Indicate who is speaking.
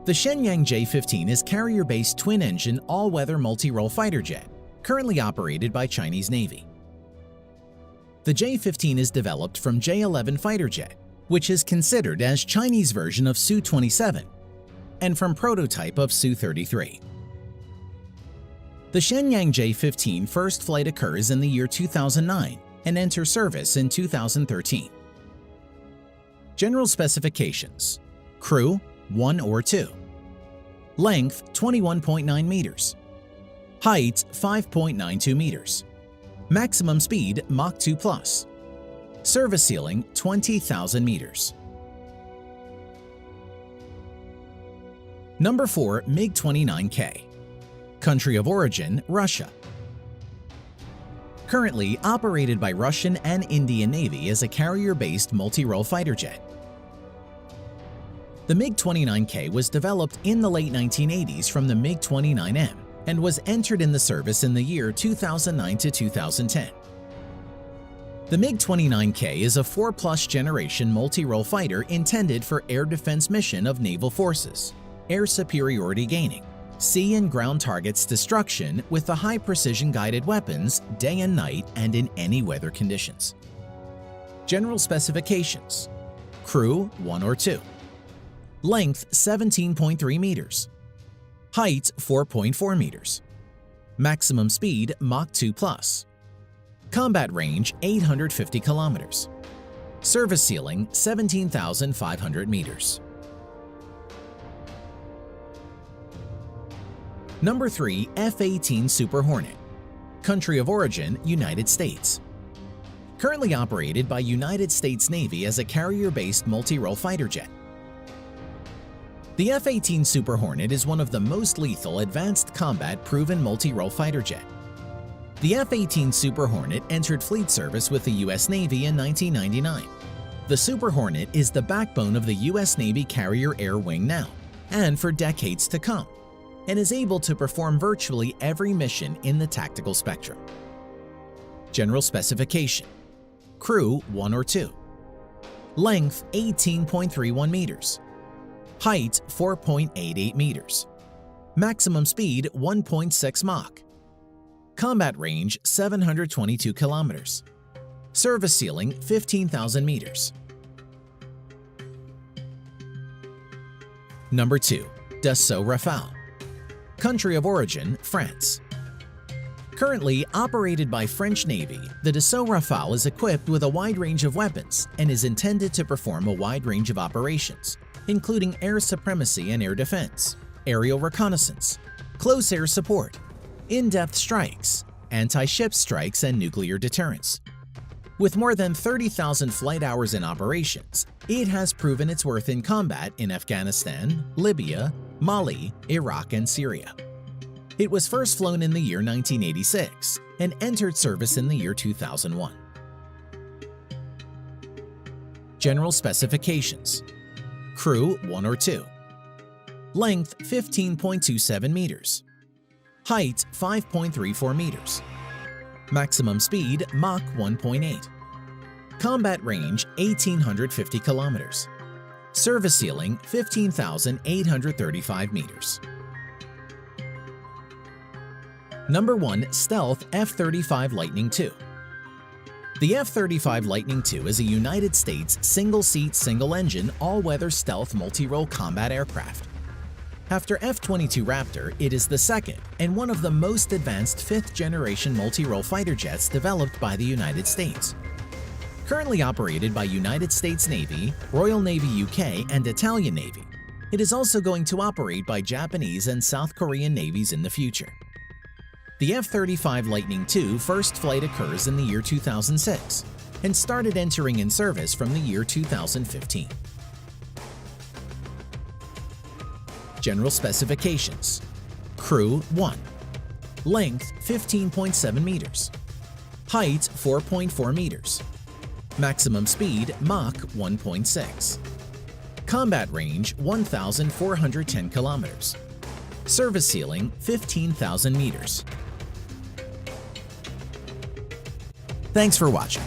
Speaker 1: The Shenyang J15 is carrier-based twin-engine all-weather multirole fighter jet, currently operated by Chinese Navy. The J15 is developed from J11 fighter jet, which is considered as Chinese version of Su-27, and from prototype of Su-33. The Shenyang J15 first flight occurs in the year 2009 and enters service in 2013. General specifications: crew, 1 or 2. Length, 21.9 meters. Height, 5.92 meters. Maximum speed, Mach 2+. Service ceiling, 20,000 meters. Number 4. MiG-29K. Country of origin, Russia. Currently operated by Russian and Indian Navy as a carrier-based multirole fighter jet. The MiG-29K was developed in the late 1980s from the MiG-29M and was entered in the service in the year 2009 to 2010. The MiG-29K is a 4+ generation multirole fighter intended for air defense mission of naval forces, air superiority gaining, sea and ground targets destruction with the high-precision guided weapons day and night and in any weather conditions. General specifications: crew, 1 or 2. Length, 17.3 meters. Height, 4.4 meters. Maximum speed, Mach 2+. Combat range, 850 kilometers. Service ceiling, 17,500 meters. Number 3. F-18 Super Hornet. Country of origin, United States. Currently operated by United States Navy as a carrier-based multirole fighter jet. The F-18 Super Hornet is one of the most lethal advanced combat proven multirole fighter jet. The F-18 Super Hornet entered fleet service with the U.S. Navy in 1999. The Super Hornet is the backbone of the U.S. Navy carrier air wing now, and for decades to come, and is able to perform virtually every mission in the tactical spectrum. General specification: crew, 1 or 2. Length, 18.31 meters. Height, 4.88 meters. Maximum speed, 1.6 Mach. Combat range, 722 kilometers. Service ceiling, 15,000 meters. Number 2. Dassault Rafale. Country of origin, France. Currently operated by French Navy, the Dassault Rafale is equipped with a wide range of weapons and is intended to perform a wide range of operations, including air supremacy and air defense, aerial reconnaissance, close air support, in-depth strikes, anti-ship strikes, and nuclear deterrence. With more than 30,000 flight hours in operations, it has proven its worth in combat in Afghanistan, Libya, Mali, Iraq, and Syria. It was first flown in the year 1986 and entered service in the year 2001. General specifications: crew, 1 or 2. Length, 15.27 meters. Height, 5.34 meters. Maximum speed, Mach 1.8. Combat range, 1,850 kilometers. Service ceiling, 15,835 meters. Number 1. Stealth F-35 Lightning II. The F-35 Lightning II is a United States single-seat, single-engine, all-weather stealth multirole combat aircraft. After F-22 Raptor, it is the second and one of the most advanced 5th-generation multirole fighter jets developed by the United States. Currently operated by United States Navy, Royal Navy UK, and Italian Navy, it is also going to operate by Japanese and South Korean navies in the future. The F-35 Lightning II first flight occurs in the year 2006 and started entering in service from the year 2015. General specifications: crew, 1. Length, 15.7 meters. Height, 4.4 meters. Maximum speed, Mach 1.6. Combat range, 1,410 kilometers. Service ceiling, 15,000 meters. Thanks for watching.